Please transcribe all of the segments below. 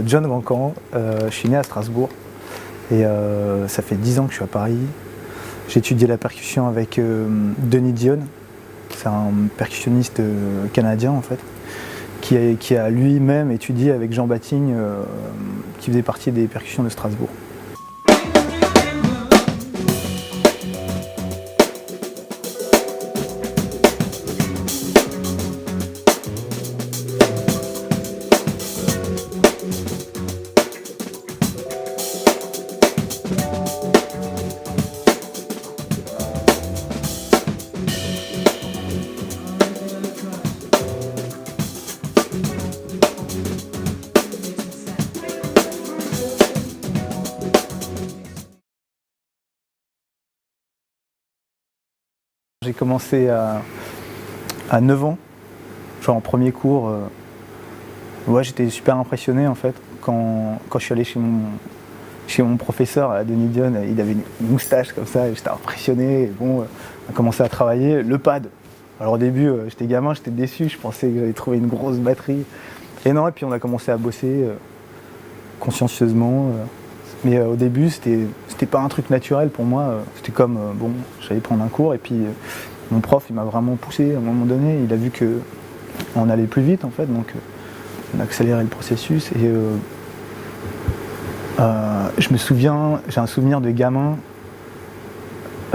John Gancan, je suis né à Strasbourg et ça fait 10 ans que je suis à Paris. J'ai étudié la percussion avec Denis Dion, c'est un percussionniste canadien en fait, qui a lui-même étudié avec Jean Batigne, qui faisait partie des percussions de Strasbourg. J'ai commencé à 9 ans, genre en premier cours. Ouais, j'étais super impressionné en fait quand je suis allé chez mon professeur à Denis Dion. Il avait une moustache comme ça et j'étais impressionné. Et bon, on a commencé à travailler. Le pad. Alors au début, j'étais gamin, j'étais déçu, je pensais que j'allais trouver une grosse batterie. Et non, et puis on a commencé à bosser consciencieusement. Mais au début, c'était pas un truc naturel pour moi. C'était comme, bon, j'allais prendre un cours et puis mon prof, il m'a vraiment poussé à un moment donné. Il a vu qu'on allait plus vite en fait, donc on a accéléré le processus. Et je me souviens, j'ai un souvenir de gamin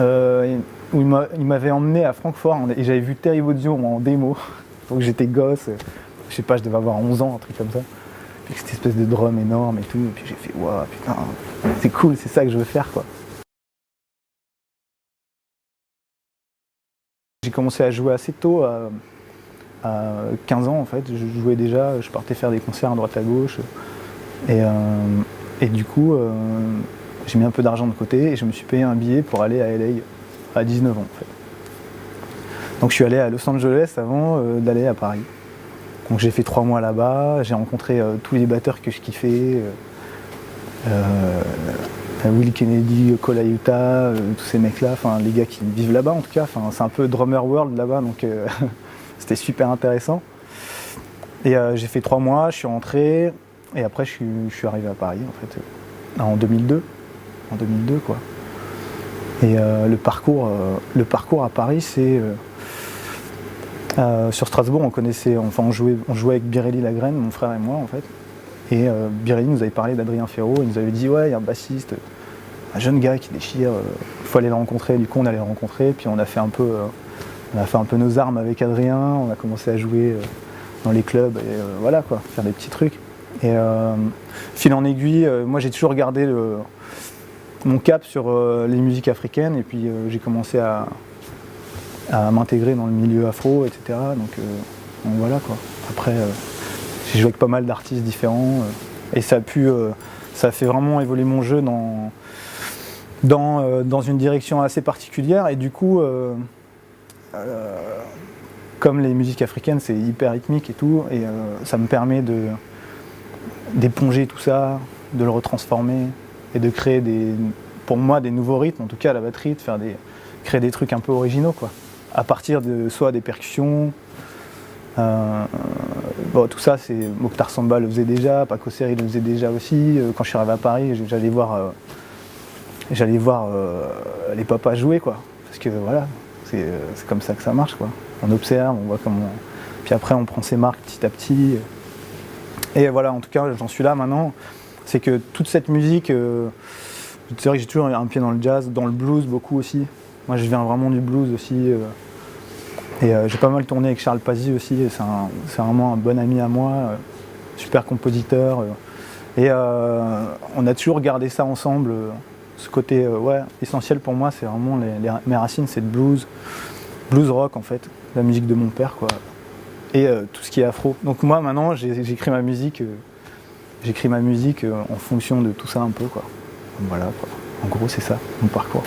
où il m'avait emmené à Francfort et j'avais vu Terry Bozzio en démo. Donc j'étais gosse, je sais pas, je devais avoir 11 ans, un truc comme ça. Puis cette espèce de drum énorme et tout, et puis j'ai fait waouh, putain, c'est cool, c'est ça que je veux faire quoi. J'ai commencé à jouer assez tôt, à 15 ans en fait, je jouais déjà, je partais faire des concerts à droite à gauche, et du coup j'ai mis un peu d'argent de côté et je me suis payé un billet pour aller à LA à 19 ans en fait. Donc je suis allé à Los Angeles avant d'aller à Paris. Donc j'ai fait 3 mois là-bas, j'ai rencontré tous les batteurs que je kiffais, Will Kennedy, Cole Ayuta, tous ces mecs-là, les gars qui vivent là-bas en tout cas, c'est un peu drummer world là-bas, donc c'était super intéressant. Et j'ai fait 3 mois, je suis rentré, et après je suis arrivé à Paris en fait, en 2002 quoi. Et le parcours à Paris, c'est... sur Strasbourg, on jouait avec Birelli Lagrène, mon frère et moi en fait. Et Birelli nous avait parlé d'Adrien Ferro, il nous avait dit ouais, il y a un bassiste, un jeune gars qui déchire, il faut aller le rencontrer. Du coup, on allait le rencontrer, puis on a fait un peu nos armes avec Adrien, on a commencé à jouer dans les clubs et voilà quoi, faire des petits trucs. Et fil en aiguille, moi j'ai toujours gardé mon cap sur les musiques africaines, et puis j'ai commencé à m'intégrer dans le milieu afro, etc. Donc voilà quoi. Après, j'ai joué avec pas mal d'artistes différents et ça a fait vraiment évoluer mon jeu dans une direction assez particulière. Et du coup, comme les musiques africaines, c'est hyper rythmique et tout, et ça me permet d'éponger tout ça, de le retransformer et de créer pour moi des nouveaux rythmes, en tout cas à la batterie, de créer des trucs un peu originaux quoi. À partir de soit des percussions, tout ça, Mokhtar Samba le faisait déjà, Paco Seri le faisait déjà aussi. Quand je suis arrivé à Paris, j'allais voir les papas jouer quoi, parce que voilà, c'est comme ça que ça marche quoi. On observe, on voit comment, puis après on prend ses marques petit à petit. Et voilà, en tout cas, j'en suis là maintenant. C'est que toute cette musique, c'est vrai que j'ai toujours un pied dans le jazz, dans le blues beaucoup aussi. Moi, je viens vraiment du blues aussi. Et j'ai pas mal tourné avec Charles Pazzi aussi, c'est vraiment un bon ami à moi, super compositeur. Et on a toujours gardé ça ensemble. Ce côté essentiel pour moi, c'est vraiment mes racines, c'est le blues rock en fait, la musique de mon père quoi. Et tout ce qui est afro. Donc moi maintenant, j'écris ma musique en fonction de tout ça un peu quoi. Voilà quoi. En gros c'est ça, mon parcours.